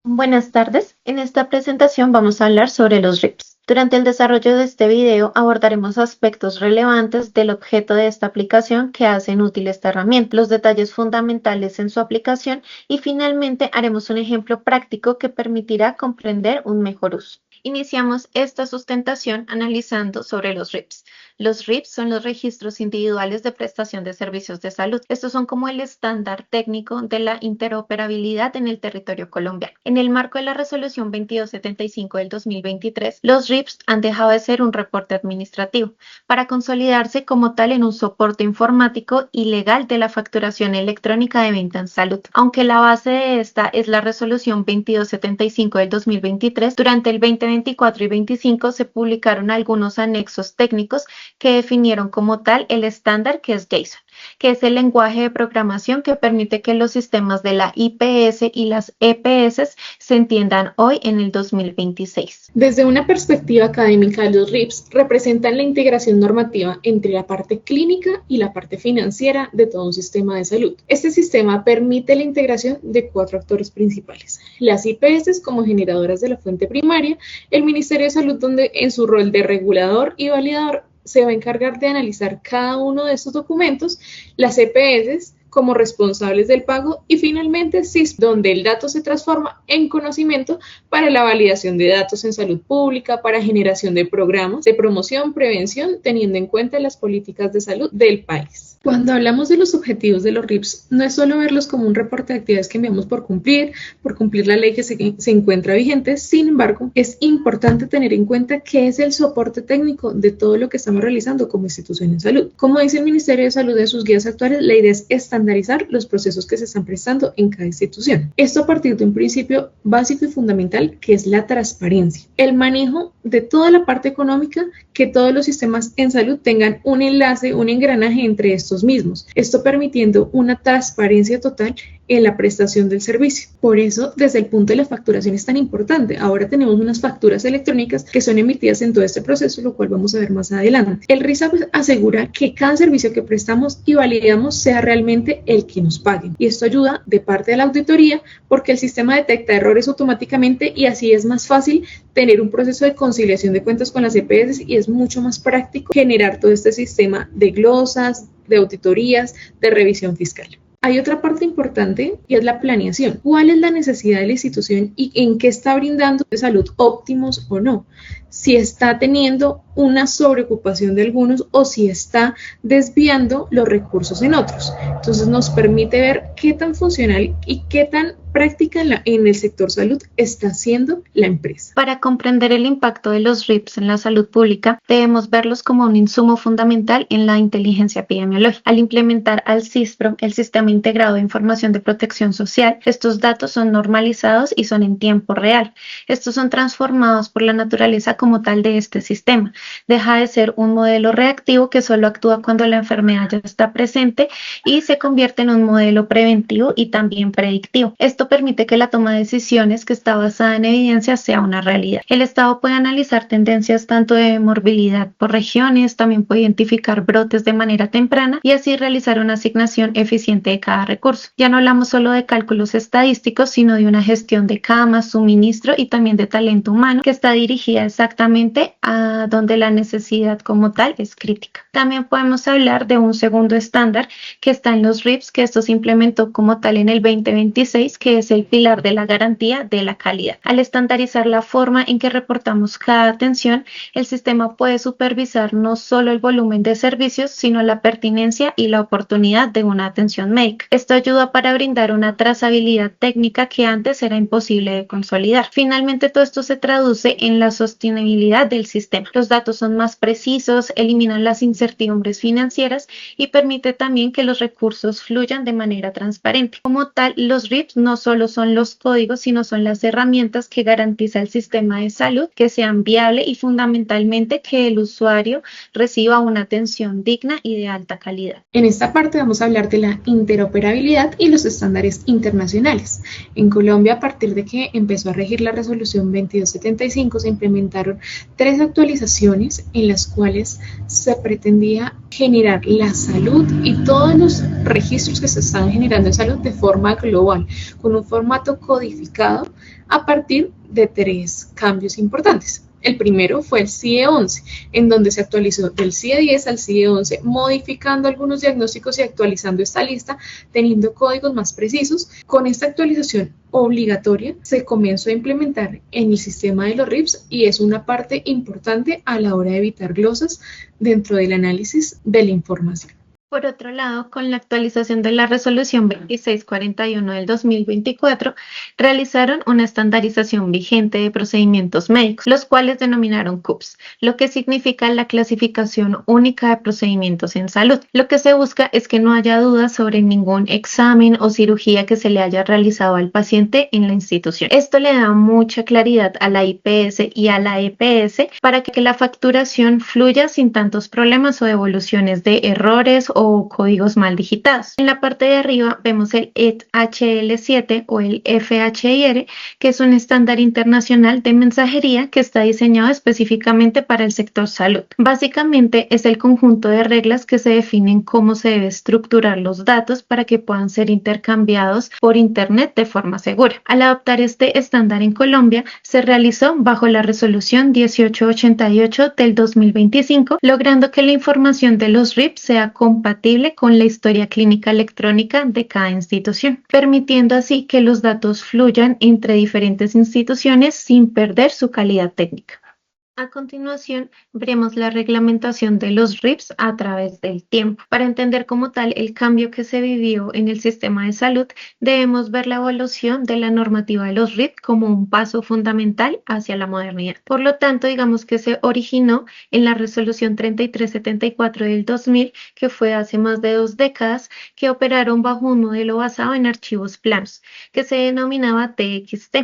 Buenas tardes, en esta presentación vamos a hablar sobre los RIPs. Durante el desarrollo de este video abordaremos aspectos relevantes del objeto de esta aplicación que hacen útil esta herramienta, los detalles fundamentales en su aplicación y finalmente haremos un ejemplo práctico que permitirá comprender un mejor uso. Iniciamos esta sustentación analizando sobre los RIPs. Los RIPs son los registros individuales de prestación de servicios de salud. Estos son como el estándar técnico de la interoperabilidad en el territorio colombiano. En el marco de la resolución 2275 del 2023, los RIPs han dejado de ser un reporte administrativo para consolidarse como tal en un soporte informático y legal de la facturación electrónica de venta en salud. Aunque la base de esta es la resolución 2275 del 2023, durante el 2024 y 2025 se publicaron algunos anexos técnicos que definieron como tal el estándar que es JSON, que es el lenguaje de programación que permite que los sistemas de la IPS y las EPS se entiendan hoy en el 2026. Desde una perspectiva académica, los RIPs representan la integración normativa entre la parte clínica y la parte financiera de todo un sistema de salud. Este sistema permite la integración de 4 actores principales: las IPS como generadoras de la fuente primaria, el Ministerio de Salud, donde en su rol de regulador y validador se va a encargar de analizar cada uno de estos documentos, las EPS como responsables del pago y finalmente SIS, donde el dato se transforma en conocimiento para la validación de datos en salud pública, para generación de programas de promoción, prevención, teniendo en cuenta las políticas de salud del país. Cuando hablamos de los objetivos de los RIPs, no es solo verlos como un reporte de actividades que enviamos por cumplir la ley que se encuentra vigente. Sin embargo, es importante tener en cuenta que es el soporte técnico de todo lo que estamos realizando como institución en salud. Como dice el Ministerio de Salud en sus guías actuales, la idea es estandarizar los procesos que se están prestando en cada institución. Esto a partir de un principio básico y fundamental que es la transparencia. El manejo de toda la parte económica, que todos los sistemas en salud tengan un enlace, un engranaje entre estos mismos. Esto permitiendo una transparencia total en la prestación del servicio. Por eso, desde el punto de la facturación es tan importante. Ahora tenemos unas facturas electrónicas que son emitidas en todo este proceso, lo cual vamos a ver más adelante. El RISAP asegura que cada servicio que prestamos y validamos sea realmente el que nos paguen. Y esto ayuda de parte de la auditoría porque el sistema detecta errores automáticamente y así es más fácil tener un proceso de conciliación de cuentas con las EPS y es mucho más práctico generar todo este sistema de glosas, de auditorías, de revisión fiscal. Hay otra parte importante y es la planeación. ¿Cuál es la necesidad de la institución y en qué está brindando de salud óptimos o no? Si está teniendo una sobreocupación de algunos o si está desviando los recursos en otros. Entonces nos permite ver qué tan funcional y qué tan práctica en el sector salud está haciendo la empresa. Para comprender el impacto de los RIPs en la salud pública, debemos verlos como un insumo fundamental en la inteligencia epidemiológica. Al implementar al SISPRO, el Sistema Integrado de Información de Protección Social, estos datos son normalizados y son en tiempo real. Estos son transformados por la naturaleza como tal de este sistema. Deja de ser un modelo reactivo que solo actúa cuando la enfermedad ya está presente y se convierte en un modelo preventivo y también predictivo. Esto permite que la toma de decisiones que está basada en evidencia sea una realidad. El Estado puede analizar tendencias tanto de morbilidad por regiones, también puede identificar brotes de manera temprana y así realizar una asignación eficiente de cada recurso. Ya no hablamos solo de cálculos estadísticos, sino de una gestión de camas, suministro y también de talento humano que está dirigida exactamente a donde la necesidad como tal es crítica. También podemos hablar de un segundo estándar que está en los RIPs, que esto se implementó como tal en el 2026, que es el pilar de la garantía de la calidad. Al estandarizar la forma en que reportamos cada atención, el sistema puede supervisar no solo el volumen de servicios, sino la pertinencia y la oportunidad de una atención médica. Esto ayuda para brindar una trazabilidad técnica que antes era imposible de consolidar. Finalmente, todo esto se traduce en la sostenibilidad del sistema. Los datos son más precisos, eliminan las incertidumbres financieras y permite también que los recursos fluyan de manera transparente. Como tal, los RIPs no solo son los códigos, sino son las herramientas que garantiza el sistema de salud que sean viables y fundamentalmente que el usuario reciba una atención digna y de alta calidad. En esta parte vamos a hablar de la interoperabilidad y los estándares internacionales. En Colombia, a partir de que empezó a regir la resolución 2275, se implementaron realizaron 3 actualizaciones en las cuales se pretendía generar la salud y todos los registros que se están generando en salud de forma global, con un formato codificado a partir de 3 cambios importantes. El primero fue el CIE 11, en donde se actualizó del CIE 10 al CIE 11, modificando algunos diagnósticos y actualizando esta lista, teniendo códigos más precisos. Con esta actualización obligatoria se comenzó a implementar en el sistema de los RIPS y es una parte importante a la hora de evitar glosas dentro del análisis de la información. Por otro lado, con la actualización de la Resolución 2641 del 2024, realizaron una estandarización vigente de procedimientos médicos, los cuales denominaron CUPS, lo que significa la clasificación única de procedimientos en salud. Lo que se busca es que no haya dudas sobre ningún examen o cirugía que se le haya realizado al paciente en la institución. Esto le da mucha claridad a la IPS y a la EPS para que la facturación fluya sin tantos problemas o devoluciones de errores o códigos mal digitados. En la parte de arriba vemos el ETHL7 o el FHIR, que es un estándar internacional de mensajería que está diseñado específicamente para el sector salud. Básicamente es el conjunto de reglas que se definen cómo se debe estructurar los datos para que puedan ser intercambiados por Internet de forma segura. Al adoptar este estándar en Colombia, se realizó bajo la Resolución 1888 del 2025, logrando que la información de los RIP sea compatible con la historia clínica electrónica de cada institución, permitiendo así que los datos fluyan entre diferentes instituciones sin perder su calidad técnica. A continuación, veremos la reglamentación de los RIPS a través del tiempo. Para entender como tal el cambio que se vivió en el sistema de salud, debemos ver la evolución de la normativa de los RIPS como un paso fundamental hacia la modernidad. Por lo tanto, digamos que se originó en la Resolución 3374 del 2000, que fue hace más de 2 décadas, que operaron bajo un modelo basado en archivos planos, que se denominaba TXT.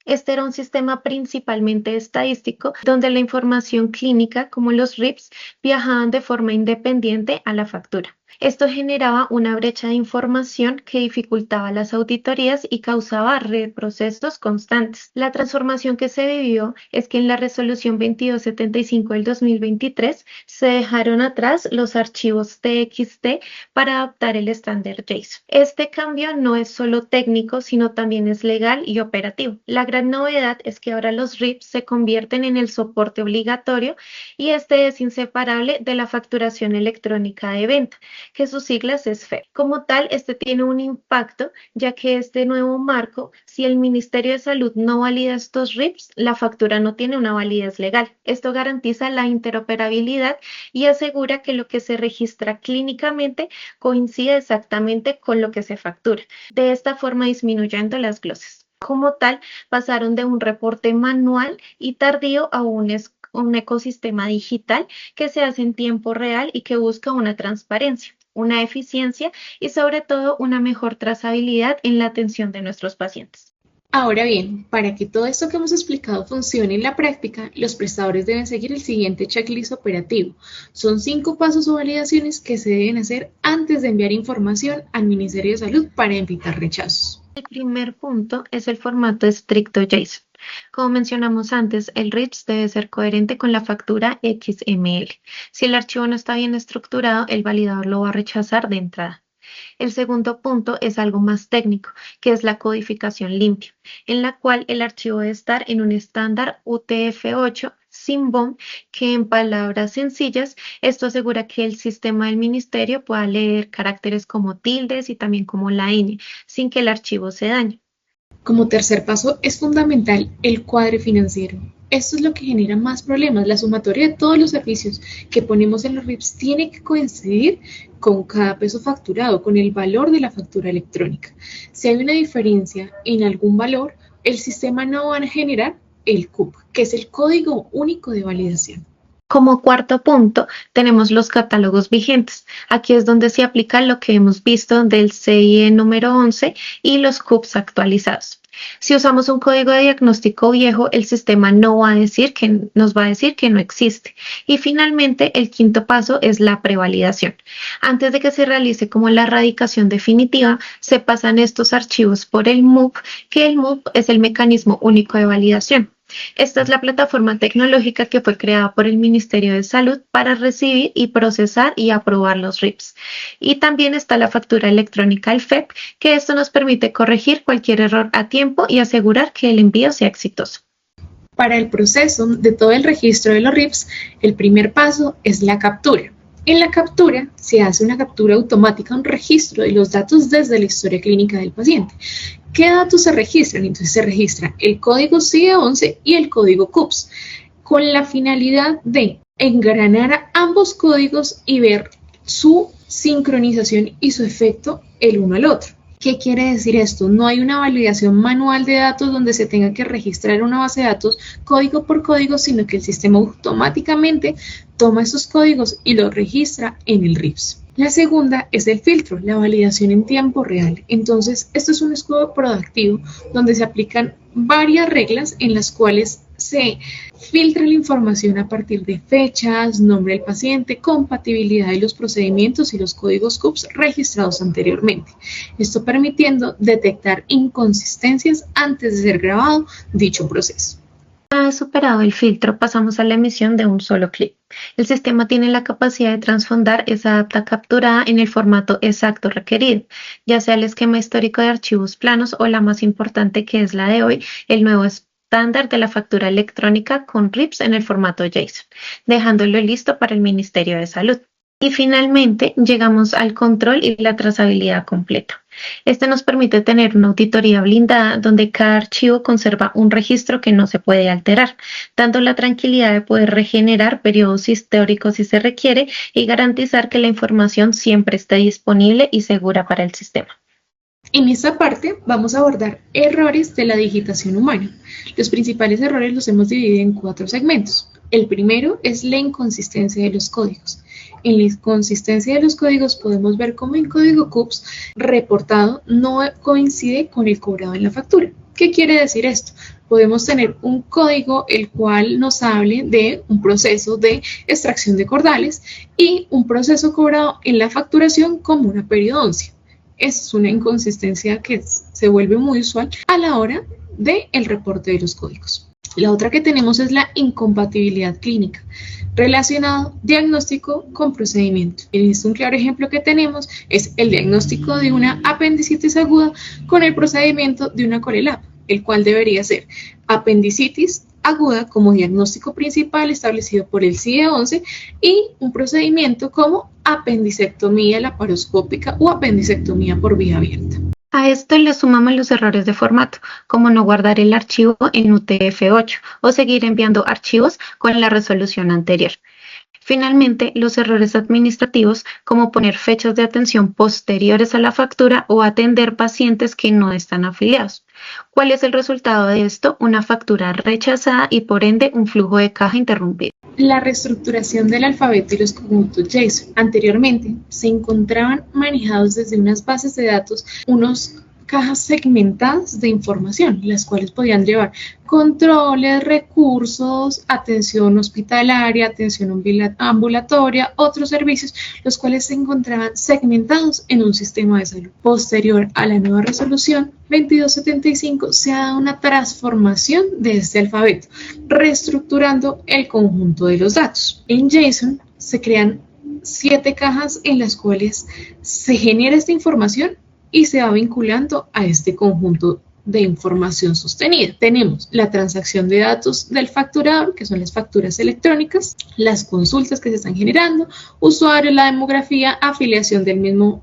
Este era un sistema principalmente estadístico, donde la información clínica, como los RIPS, viajaban de forma independiente a la factura. Esto generaba una brecha de información que dificultaba las auditorías y causaba reprocesos constantes. La transformación que se vivió es que en la Resolución 2275 del 2023 se dejaron atrás los archivos TXT para adoptar el estándar JSON. Este cambio no es solo técnico, sino también es legal y operativo. La gran novedad es que ahora los RIPS se convierten en el soporte obligatorio y este es inseparable de la facturación electrónica de venta, que sus siglas es FEP. Como tal, este tiene un impacto, ya que este nuevo marco, si el Ministerio de Salud no valida estos RIPS, la factura no tiene una validez legal. Esto garantiza la interoperabilidad y asegura que lo que se registra clínicamente coincide exactamente con lo que se factura, de esta forma disminuyendo las glosas. Como tal, pasaron de un reporte manual y tardío a un ecosistema digital que se hace en tiempo real y que busca una transparencia, una eficiencia y sobre todo una mejor trazabilidad en la atención de nuestros pacientes. Ahora bien, para que todo esto que hemos explicado funcione en la práctica, los prestadores deben seguir el siguiente checklist operativo. Son 5 pasos o validaciones que se deben hacer antes de enviar información al Ministerio de Salud para evitar rechazos. El primer punto es el formato estricto JSON. Como mencionamos antes, el RIPS debe ser coherente con la factura XML. Si el archivo no está bien estructurado, el validador lo va a rechazar de entrada. El segundo punto es algo más técnico, que es la codificación limpia, en la cual el archivo debe estar en un estándar UTF-8 sin BOM, que en palabras sencillas, esto asegura que el sistema del ministerio pueda leer caracteres como tildes y también como la ñ, sin que el archivo se dañe. Como tercer paso, es fundamental el cuadre financiero. Esto es lo que genera más problemas. La sumatoria de todos los servicios que ponemos en los RIPS tiene que coincidir con cada peso facturado, con el valor de la factura electrónica. Si hay una diferencia en algún valor, el sistema no va a generar el CUP, que es el código único de validación. Como cuarto punto, tenemos los catálogos vigentes. Aquí es donde se aplica lo que hemos visto del CIE número 11 y los CUPs actualizados. Si usamos un código de diagnóstico viejo, el sistema nos va a decir que no existe. Y finalmente, el quinto paso es la prevalidación. Antes de que se realice como la erradicación definitiva, se pasan estos archivos por el MUP, que el MUP es el mecanismo único de validación. Esta es la plataforma tecnológica que fue creada por el Ministerio de Salud para recibir y procesar y aprobar los RIPs. Y también está la factura electrónica, el FEP, que esto nos permite corregir cualquier error a tiempo y asegurar que el envío sea exitoso. Para el proceso de todo el registro de los RIPs, el primer paso es la captura. En la captura se hace una captura automática, un registro de los datos desde la historia clínica del paciente. ¿Qué datos se registran? Entonces se registra el código CIE-11 y el código CUPS, con la finalidad de engranar ambos códigos y ver su sincronización y su efecto el uno al otro. ¿Qué quiere decir esto? No hay una validación manual de datos donde se tenga que registrar una base de datos código por código, sino que el sistema automáticamente toma esos códigos y los registra en el RIPS. La segunda es el filtro, la validación en tiempo real. Entonces, esto es un escudo proactivo donde se aplican varias reglas en las cuales se filtra la información a partir de fechas, nombre del paciente, compatibilidad de los procedimientos y los códigos CUPS registrados anteriormente. Esto permitiendo detectar inconsistencias antes de ser grabado dicho proceso. Una vez superado el filtro, pasamos a la emisión de un solo clic. El sistema tiene la capacidad de transfondar esa data capturada en el formato exacto requerido, ya sea el esquema histórico de archivos planos o la más importante, que es la de hoy, el nuevo estándar de la factura electrónica con RIPs en el formato JSON, dejándolo listo para el Ministerio de Salud. Y finalmente llegamos al control y la trazabilidad completa. Este nos permite tener una auditoría blindada donde cada archivo conserva un registro que no se puede alterar, dando la tranquilidad de poder regenerar periodos históricos si se requiere y garantizar que la información siempre esté disponible y segura para el sistema. En esta parte vamos a abordar errores de la digitación humana. Los principales errores los hemos dividido en 4 segmentos. El primero es la inconsistencia de los códigos. En la inconsistencia de los códigos podemos ver cómo el código CUPS reportado no coincide con el cobrado en la factura. ¿Qué quiere decir esto? Podemos tener un código el cual nos hable de un proceso de extracción de cordales y un proceso cobrado en la facturación como una periodoncia. Es una inconsistencia que se vuelve muy usual a la hora del reporte de los códigos. La otra que tenemos es la incompatibilidad clínica, relacionado diagnóstico con procedimiento. Un claro ejemplo que tenemos es el diagnóstico de una apendicitis aguda con el procedimiento de una COLELAP, el cual debería ser apendicitis aguda como diagnóstico principal establecido por el CIE-11 y un procedimiento como apendicectomía laparoscópica o apendicectomía por vía abierta. A esto le sumamos los errores de formato, como no guardar el archivo en UTF-8 o seguir enviando archivos con la resolución anterior. Finalmente, los errores administrativos, como poner fechas de atención posteriores a la factura o atender pacientes que no están afiliados. ¿Cuál es el resultado de esto? Una factura rechazada y por ende un flujo de caja interrumpido. La reestructuración del alfabeto y los conjuntos JSON. Anteriormente se encontraban manejados desde unas bases de datos, unos cajas segmentadas de información, las cuales podían llevar controles, recursos, atención hospitalaria, atención ambulatoria, otros servicios, los cuales se encontraban segmentados en un sistema de salud. Posterior a la nueva resolución 2275 se ha dado una transformación de este alfabeto, reestructurando el conjunto de los datos. En JSON se crean 7 cajas en las cuales se genera esta información y se va vinculando a este conjunto de información sostenida. Tenemos la transacción de datos del facturador, que son las facturas electrónicas, las consultas que se están generando, usuario, la demografía, afiliación del mismo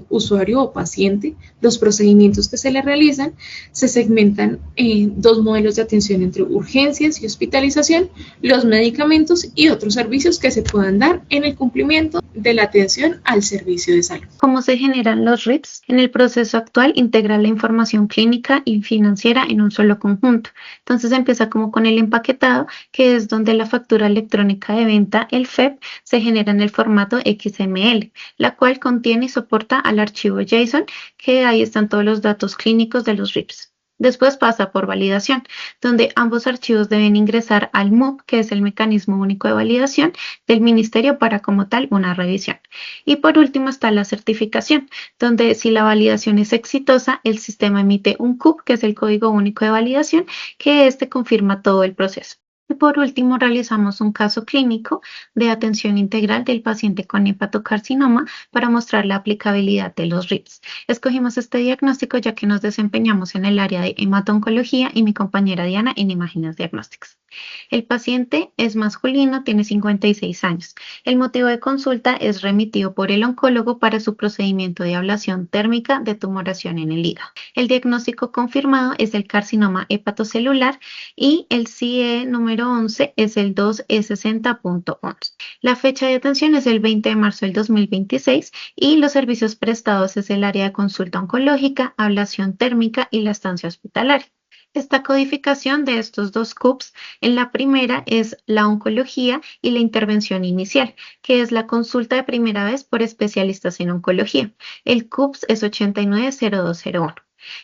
usuario o paciente, los procedimientos que se le realizan, se segmentan en 2 modelos de atención entre urgencias y hospitalización, los medicamentos y otros servicios que se puedan dar en el cumplimiento de la atención al servicio de salud. ¿Cómo se generan los RIPs? En el proceso actual integra la información clínica y financiera en un solo conjunto. Entonces empieza como con el empaquetado, que es donde la factura electrónica de venta, el FEP, se genera en el formato XML, la cual contiene y soporta al archivo JSON, que ahí están todos los datos clínicos de los RIPs. Después pasa por validación, donde ambos archivos deben ingresar al MUP, que es el Mecanismo Único de Validación del Ministerio para como tal una revisión. Y por último está la certificación, donde si la validación es exitosa, el sistema emite un CUP, que es el Código Único de Validación, que este confirma todo el proceso. Y por último, realizamos un caso clínico de atención integral del paciente con hepatocarcinoma para mostrar la aplicabilidad de los RIPS. Escogimos este diagnóstico ya que nos desempeñamos en el área de hematoncología y mi compañera Diana en imágenes diagnósticas. El paciente es masculino, tiene 56 años. El motivo de consulta es remitido por el oncólogo para su procedimiento de ablación térmica de tumoración en el hígado. El diagnóstico confirmado es el carcinoma hepatocelular y el CIE número 11 es el 2E60.11. La fecha de atención es el 20 de marzo del 2026 y los servicios prestados es el área de consulta oncológica, ablación térmica y la estancia hospitalaria. Esta codificación de estos dos CUPs, en la primera es la oncología y la intervención inicial, que es la consulta de primera vez por especialistas en oncología. El CUPS es 890201.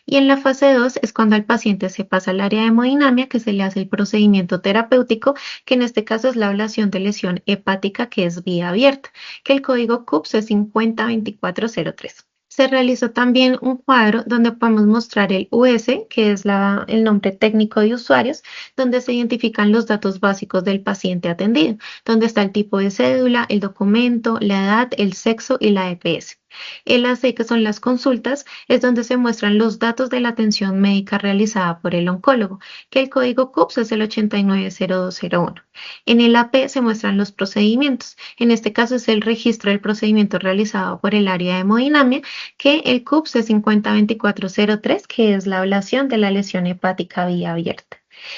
Y en la fase 2 es cuando el paciente se pasa al área de hemodinamia, que se le hace el procedimiento terapéutico, que en este caso es la ablación de lesión hepática, que es vía abierta, que el código CUPS es 502403. Se realizó también un cuadro donde podemos mostrar el US, que es el nombre técnico de usuarios, donde se identifican los datos básicos del paciente atendido, donde está el tipo de cédula, el documento, la edad, el sexo y la EPS. El AC, que son las consultas, es donde se muestran los datos de la atención médica realizada por el oncólogo, que el código CUPS es el 890201. En el AP se muestran los procedimientos. En este caso es el registro del procedimiento realizado por el área de hemodinamia, que el CUPS es 502403, que es la ablación de la lesión hepática vía abierta.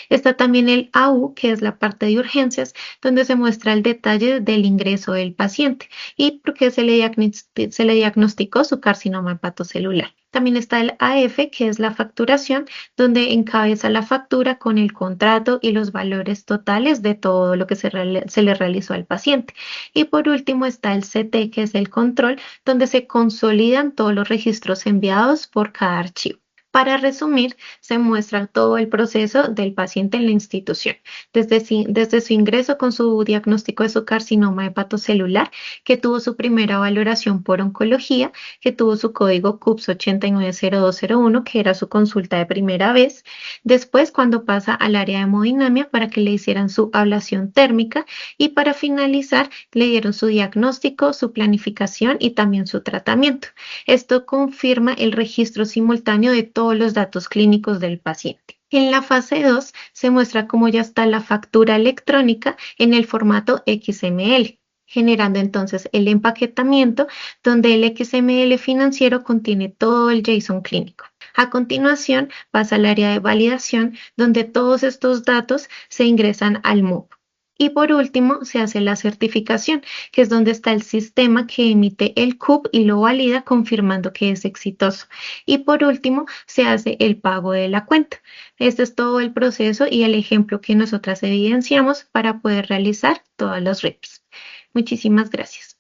Está también el AU, que es la parte de urgencias, donde se muestra el detalle del ingreso del paciente y por qué se le diagnosticó su carcinoma hepatocelular. También está el AF, que es la facturación, donde encabeza la factura con el contrato y los valores totales de todo lo que se le realizó al paciente. Y por último está el CT, que es el control, donde se consolidan todos los registros enviados por cada archivo. Para resumir, se muestra todo el proceso del paciente en la institución, desde su ingreso con su diagnóstico de su carcinoma hepatocelular, que tuvo su primera valoración por oncología, que tuvo su código CUPS 890201, que era su consulta de primera vez, después cuando pasa al área de hemodinamia para que le hicieran su ablación térmica y para finalizar le dieron su diagnóstico, su planificación y también su tratamiento. Esto confirma el registro simultáneo de todos los datos clínicos del paciente. En la fase 2 se muestra cómo ya está la factura electrónica en el formato XML, generando entonces el empaquetamiento donde el XML financiero contiene todo el JSON clínico. A continuación pasa al área de validación donde todos estos datos se ingresan al MUP. Y por último, se hace la certificación, que es donde está el sistema que emite el CUP y lo valida confirmando que es exitoso. Y por último, se hace el pago de la cuenta. Este es todo el proceso y el ejemplo que nosotras evidenciamos para poder realizar todos los RIPs. Muchísimas gracias.